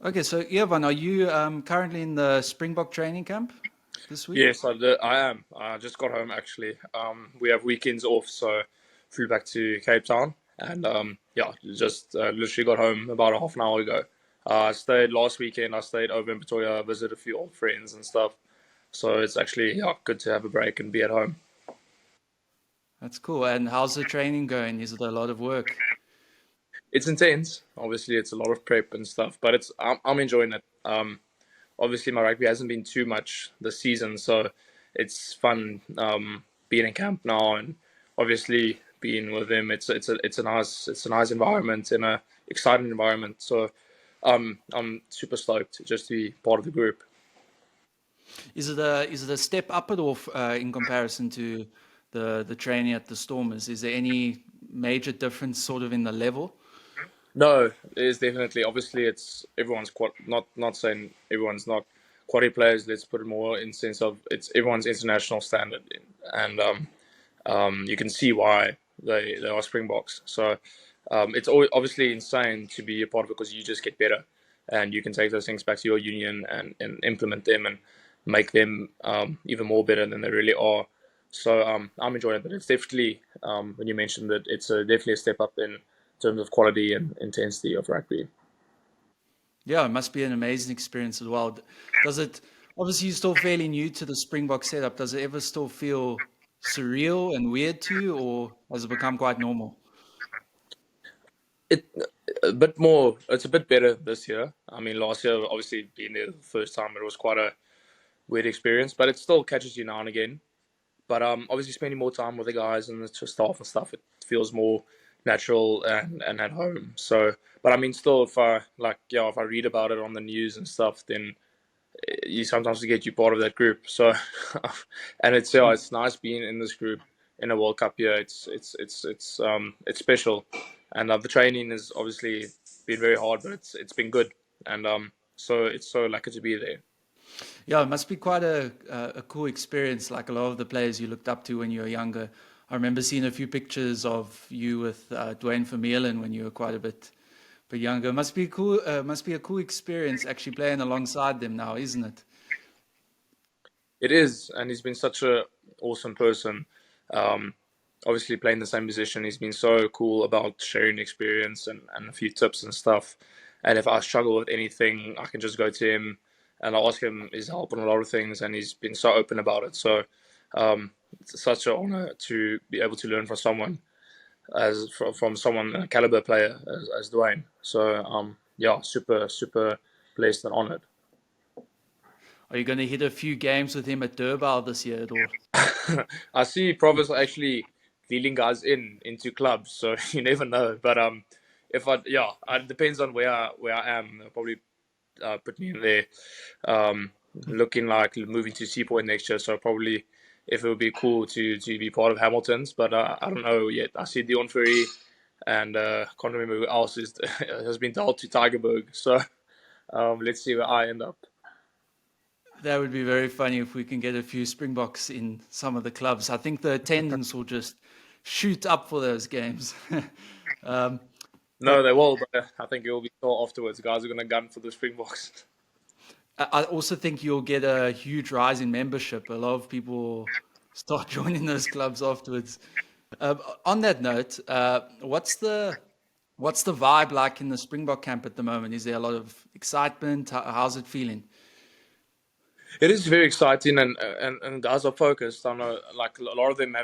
Okay, so Evan, are you currently in the Springbok training camp this week? Yes, I am. I just got home actually. We have weekends off, so flew back to Cape Town, and yeah, just literally got home about a half an hour ago. I stayed last weekend. I stayed over in Pretoria, visited a few old friends and stuff. So it's actually good to have a break and be at home. That's cool. And how's the training going? Is it a lot of work? It's intense. Obviously, it's a lot of prep and stuff, but I'm enjoying it. Obviously, my rugby hasn't been too much this season, so it's fun being in camp now, and obviously being with them. It's a nice environment and a exciting environment. So I'm super stoked just to be part of the group. Is it a step up at all in comparison to the training at the Stormers? Is there any major difference sort of in the level? No, there's definitely. Obviously, it's everyone's not saying everyone's not quality players. Let's put it more in sense of it's everyone's international standard, and you can see why they are Springboks. So it's always, obviously insane to be a part of it because you just get better, and you can take those things back to your union and implement them and make them even more better than they really are. So I'm enjoying it, but it's definitely when you mentioned that it's definitely a step up in terms of quality and intensity of rugby. Yeah, it must be an amazing experience as well. Does it, obviously you're still fairly new to the Springbok setup. Does it ever still feel surreal and weird to you, or has it become quite normal? It a bit more. It's a bit better this year. I mean, last year obviously being there the first time, it was quite a weird experience, but it still catches you now and again. But obviously spending more time with the guys and the staff and stuff, it feels more natural and at home. So, but I mean, still, if I if I read about it on the news and stuff, then you sometimes get you part of that group. So, and it's nice being in this group in a World Cup year. It's special, and the training has obviously been very hard, but it's been good, and so it's so lucky to be there. Yeah, it must be quite a cool experience. Like a lot of the players you looked up to when you were younger. I remember seeing a few pictures of you with Dwayne Vermeulen when you were quite a bit younger. Must be cool. Must be a cool experience actually playing alongside them now, isn't it? It is, and he's been such a awesome person. Um, Obviously, playing the same position, he's been so cool about sharing experience and a few tips and stuff. And if I struggle with anything, I can just go to him and I ask him his help on a lot of things, and he's been so open about it. So it's such an honor to be able to learn from someone from someone a caliber player as Dwayne. So yeah, super blessed and honored. Are you going to hit a few games with him at Durban this year at all? I see Provis actually dealing guys into clubs, so you never know. But if I it depends on where I am. They'll probably put me in there. Looking like moving to Seapoint next year, so probably if it would be cool to be part of Hamilton's, but I don't know yet. I see Dion Ferry and can't remember who else has been told to Tigerberg. So let's see where I end up. That would be very funny if we can get a few Springboks in some of the clubs. I think the attendance will just shoot up for those games. um, No, but they will, but I think it will be sore afterwards. Guys are going to gun for the Springboks. I also think you'll get a huge rise in membership. A lot of people start joining those clubs afterwards. On that note, what's the vibe like in the Springbok camp at the moment? Is there a lot of excitement? How's it feeling? It is very exciting, and guys are focused. I know, like a lot of them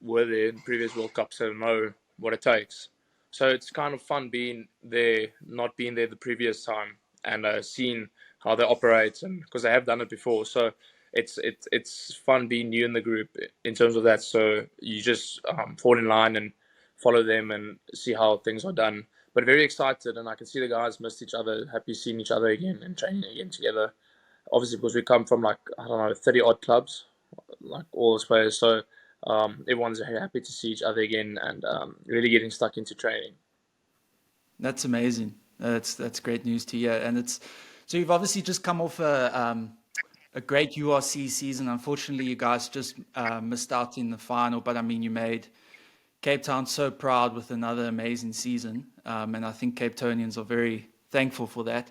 were there in previous World Cups and know what it takes. So it's kind of fun being there, not being there the previous time, and seeing how they operate, and because they have done it before. So it's fun being new in the group in terms of that. So you just fall in line and follow them and see how things are done. But very excited, and I can see the guys missed each other, happy seeing each other again and training again together, obviously because we come from like I don't know 30 odd clubs, like all those players. So everyone's happy to see each other again and really getting stuck into training. That's amazing. That's great news to hear. And it's so you've obviously just come off a great URC season. Unfortunately, you guys just missed out in the final, but I mean, you made Cape Town so proud with another amazing season, and I think Cape Townians are very thankful for that.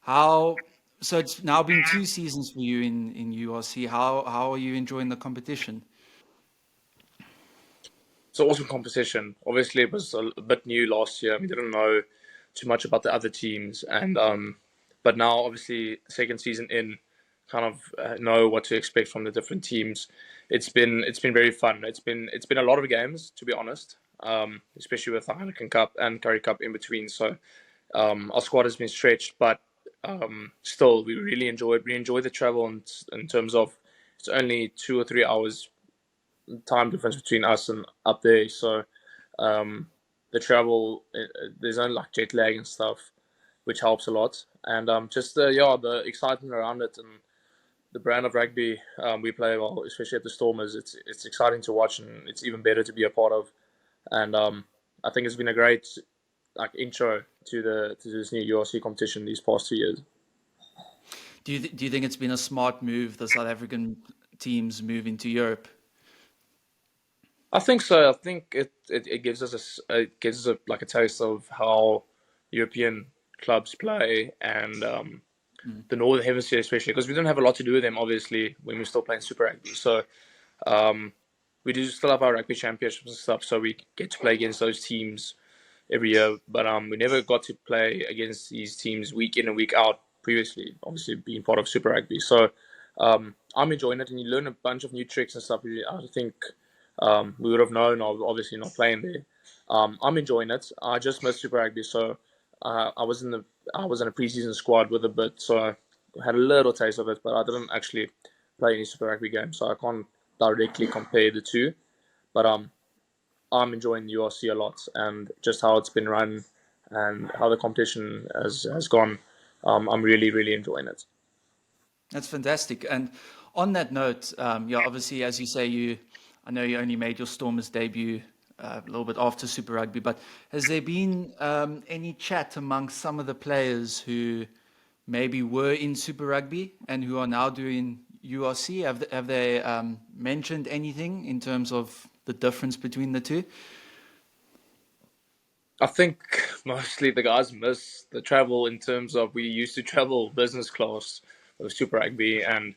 So it's now been 2 seasons for you in URC. How are you enjoying the competition? It's an awesome competition. Obviously, it was a bit new last year. We didn't know too much about the other teams, and but now obviously second season in, kind of know what to expect from the different teams. It's been very fun. It's been a lot of games, to be honest. Especially with the Heineken Cup and Currie Cup in between. So our squad has been stretched, but still we really enjoy it. We enjoy the travel in terms of it's only 2 or 3 hours time difference between us and up there. So the travel, there's only like jet lag and stuff, which helps a lot. And just the excitement around it and the brand of rugby we play, well, especially at the Stormers, it's exciting to watch and it's even better to be a part of. And I think it's been a great like intro to this new URC competition these past 2 years. Do you think it's been a smart move, the South African teams move into Europe? I think so. I think it gives us like a taste of how European clubs play and Mm. the Northern Hemisphere especially because we didn't have a lot to do with them obviously when we were still playing Super Rugby. So um, we do still have our rugby championships and stuff, so we get to play against those teams every year. But we never got to play against these teams week in and week out previously. Obviously, being part of Super Rugby, so I'm enjoying it, and you learn a bunch of new tricks and stuff. I think we would have known, obviously not playing there. I'm enjoying it. I just missed Super Rugby, so I was in a preseason squad with a bit, so I had a little taste of it, but I didn't actually play any Super Rugby games, so I can't directly compare the two. But I'm enjoying URC a lot and just how it's been run and how the competition has gone. I'm really, really enjoying it. That's fantastic. And on that note, yeah, obviously, as you say, I know you only made your Stormers debut a little bit after Super Rugby, but has there been any chat amongst some of the players who maybe were in Super Rugby and who are now doing URC? Have they mentioned anything in terms of the difference between the two? I think mostly the guys miss the travel in terms of we used to travel business class with Super Rugby, and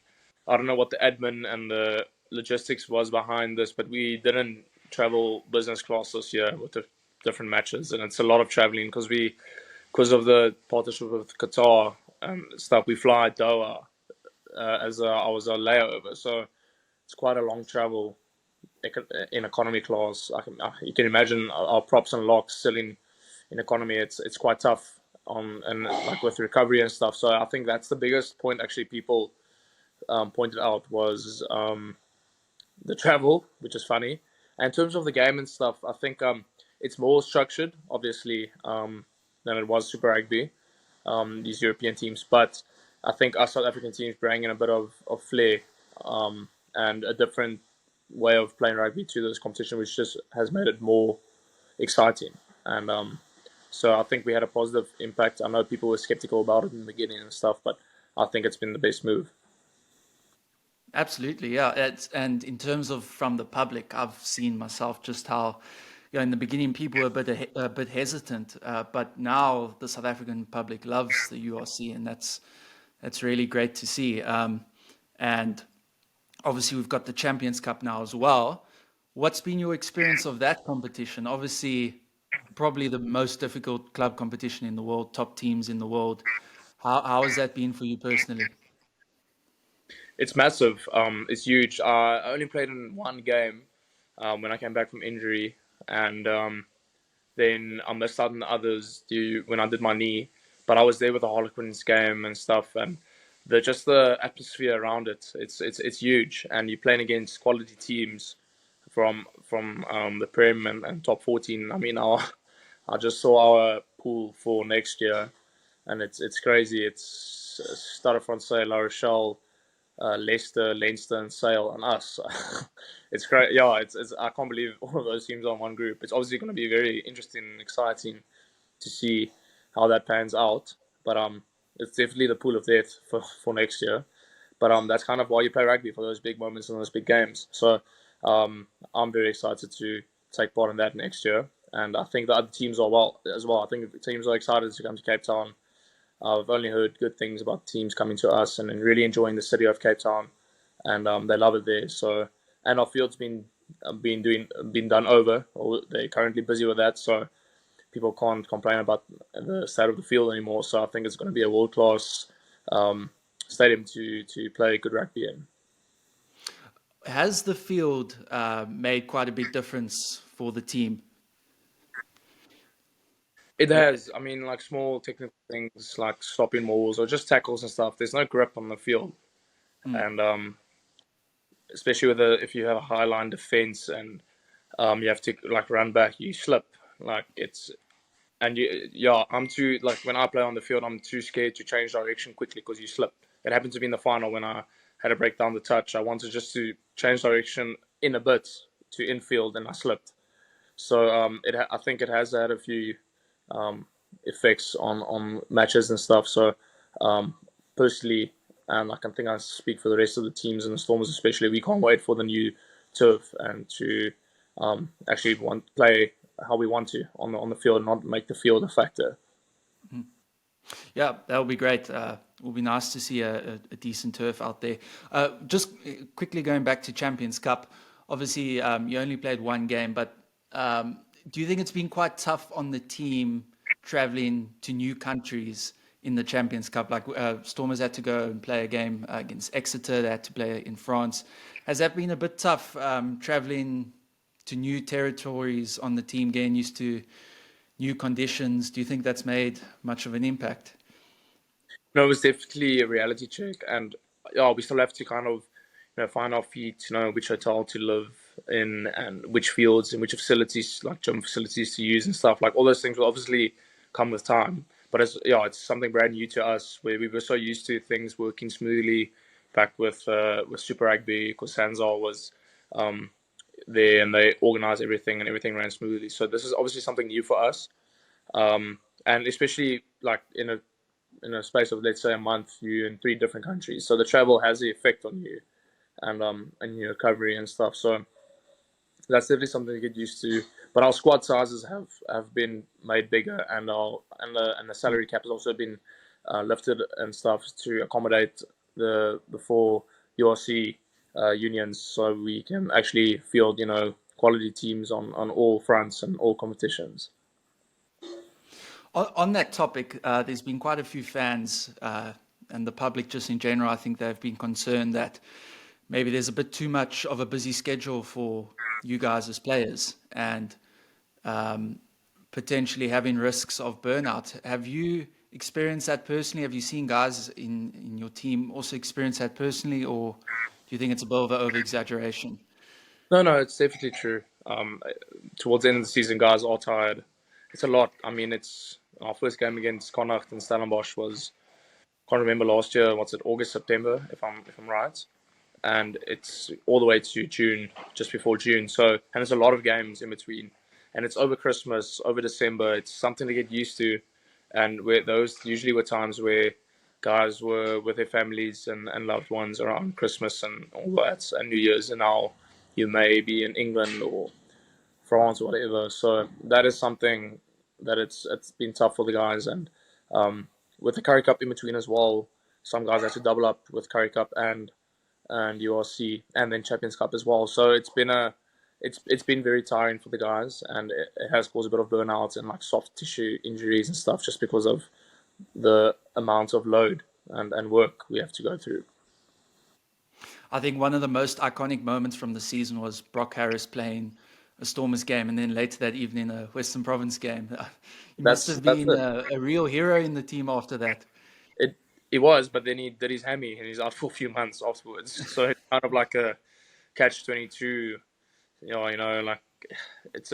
I don't know what the admin and the logistics was behind this, but we didn't travel business class this year with the different matches, and it's a lot of traveling because of the partnership with Qatar and stuff. We fly Doha as I was a layover, so it's quite a long travel in economy class. You can imagine our props and locks still in economy. It's quite tough on and like with recovery and stuff. So I think that's the biggest point actually people pointed out was the travel, which is funny. And in terms of the game and stuff, I think it's more structured, obviously, than it was Super Rugby. These European teams, but I think our South African teams bring in a bit of flair and a different way of playing rugby to this competition, which just has made it more exciting. And so I think we had a positive impact. I know people were skeptical about it in the beginning and stuff, but I think it's been the best move. Absolutely, yeah. And in terms of from the public, I've seen myself just how, in the beginning people were a bit hesitant, but now the South African public loves the URC, and that's really great to see. And obviously, we've got the Champions Cup now as well. What's been your experience of that competition? Obviously, probably the most difficult club competition in the world, top teams in the world. How has that been for you personally? It's massive. It's huge. I only played in one game when I came back from injury, and then I missed out on the others due when I did my knee. But I was there with the Harlequins game and stuff, and the atmosphere around it. It's huge, and you're playing against quality teams from the Prem and top 14. I mean, I just saw our pool for next year, and it's crazy. It's Stade Francais, La Rochelle, Leicester, Leinster, and Sale, and us. It's great. Yeah, it's I can't believe all of those teams are in one group. It's obviously going to be very interesting and exciting to see how that pans out. But it's definitely the pool of death for next year. But that's kind of why you play rugby, for those big moments and those big games. So I'm very excited to take part in that next year, and I think the other teams are well as well. I think the teams are excited to come to Cape Town I've only heard good things about teams coming to us and really enjoying the city of Cape Town, and they love it there. So, and our field's been done over, or they're currently busy with that. So people can't complain about the state of the field anymore. So I think it's going to be a world class um, stadium to play good rugby in. Has the field made quite a big difference for the team? It Uh, has. I mean, like small technical things like stopping walls or just tackles and stuff. There's no grip on the field, mm, and especially with if you have a high line defense and you have to like run back, you slip. Like it's and yeah, I'm too like when I play on the field, I'm too scared to change direction quickly because you slip. It happened to me in the final when I had to break down the touch. I wanted just to change direction in a bit to infield, and I slipped. So I think it has had a few um, effects on matches and stuff. So um, personally, and I can think I speak for the rest of the teams and the Stormers especially, we can't wait for the new turf and to actually play how we want to on the field, not make the field a factor. mm. Yeah, that would be great. It would be nice to see a decent turf out there. Just quickly going back to Champions Cup, obviously you only played one game, but do you think it's been quite tough on the team traveling to new countries in the Champions Cup? Like Stormers had to go and play a game against Exeter, they had to play in France. Has that been a bit tough traveling to new territories on the team, getting used to new conditions? Do you think that's made much of an impact? No, it was definitely a reality check, and yeah, we still have to kind of find our feet, which hotel to live in, and which fields and which facilities, like gym facilities, to use and stuff. Like all those things will obviously come with time, but it's something brand new to us where we were so used to things working smoothly back with Super Rugby because Sanzal was um, there and they organized everything and everything ran smoothly. So this is obviously something new for us, and especially like in a space of let's say a month, you're in three different countries. So the travel has the effect on you and your recovery and stuff. So that's definitely something to get used to. But our squad sizes have been made bigger, and the salary cap has also been lifted and stuff to accommodate the four URC unions, so we can actually field quality teams on all fronts and all competitions. On that topic, there's been quite a few fans and the public just in general. I think they've been concerned that maybe there's a bit too much of a busy schedule for you guys as players and um, potentially having risks of burnout. Have you experienced that personally? Have you seen guys in your team also experience that personally, or do you think it's a bit of an over exaggeration? No, no, it's definitely true. Towards the end of the season, guys are tired. It's a lot. I mean, it's our first game against Connacht and Stellenbosch was can't remember last year. What's it? August, September, if I'm right. And it's all the way to June, just before June. So, and there's a lot of games in between, and it's over Christmas, over December. It's something to get used to, and where those usually were times where guys were with their families and loved ones around Christmas and all that, and New Year's, and now you may be in England or France or whatever. So that is something that it's been tough for the guys, and with the Currie Cup in between as well. Some guys had to double up with Currie Cup and URC and then Champions Cup as well. So it's been very tiring for the guys, and it has caused a bit of burnout and like soft tissue injuries and stuff just because of the amount of load and work we have to go through. I think one of the most iconic moments from the season was Brock Harris playing a Stormers game, and then later that evening a Western Province game. He must have That's been it. a real hero in the team after that. It it was, but then he did his hammy and he's out for a few months afterwards. So it's kind of like a catch 22. Like it's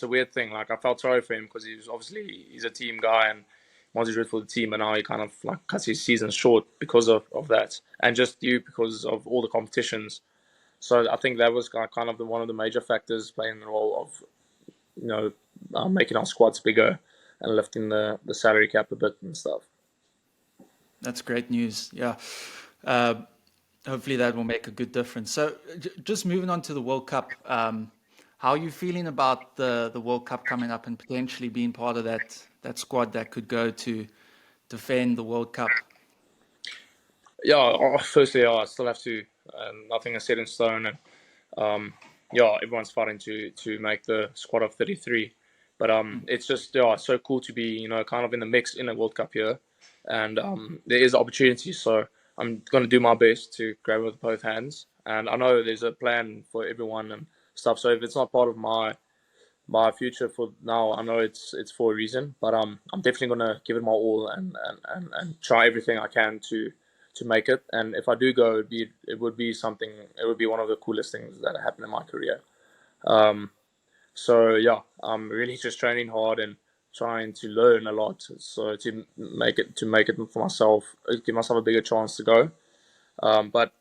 a weird thing. Like I felt sorry for him because he's a team guy and wants to root for the team, and now he kind of like cuts his season short because of that, and just because of all the competitions. So I think that was kind of one of the major factors playing the role of you know making our squads bigger and lifting the salary cap a bit and stuff. That's great news. Yeah. Uh, Hopefully that will make a good difference. So, just moving on to the World Cup, how are you feeling about the World Cup coming up and potentially being part of that squad that could go to defend the World Cup? Yeah, firstly, I still have to. Nothing is set in stone, and everyone's fighting to make the squad of 33. But it's just so cool to be kind of in the mix in the World Cup here, and there is opportunity. So I'm going to do my best to grab it with both hands. And I know there's a plan for everyone and stuff. So if it's not part of my future for now, I know it's for a reason. But I'm definitely going to give it my all and try everything I can to make it. And if I do go, it would be one of the coolest things that happened in my career. So yeah, I'm really just training hard and trying to learn a lot. So to make it for myself, give myself a bigger chance to go. But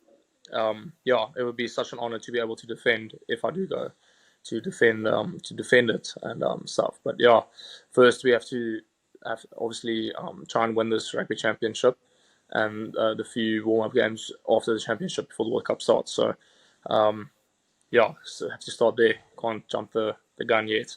it would be such an honor to be able to defend if I do go to defend it and stuff. But yeah, first we have to obviously try and win this rugby championship and the few warm-up games after the championship before the World Cup starts. So so have to start there. Can't jump the gun yet.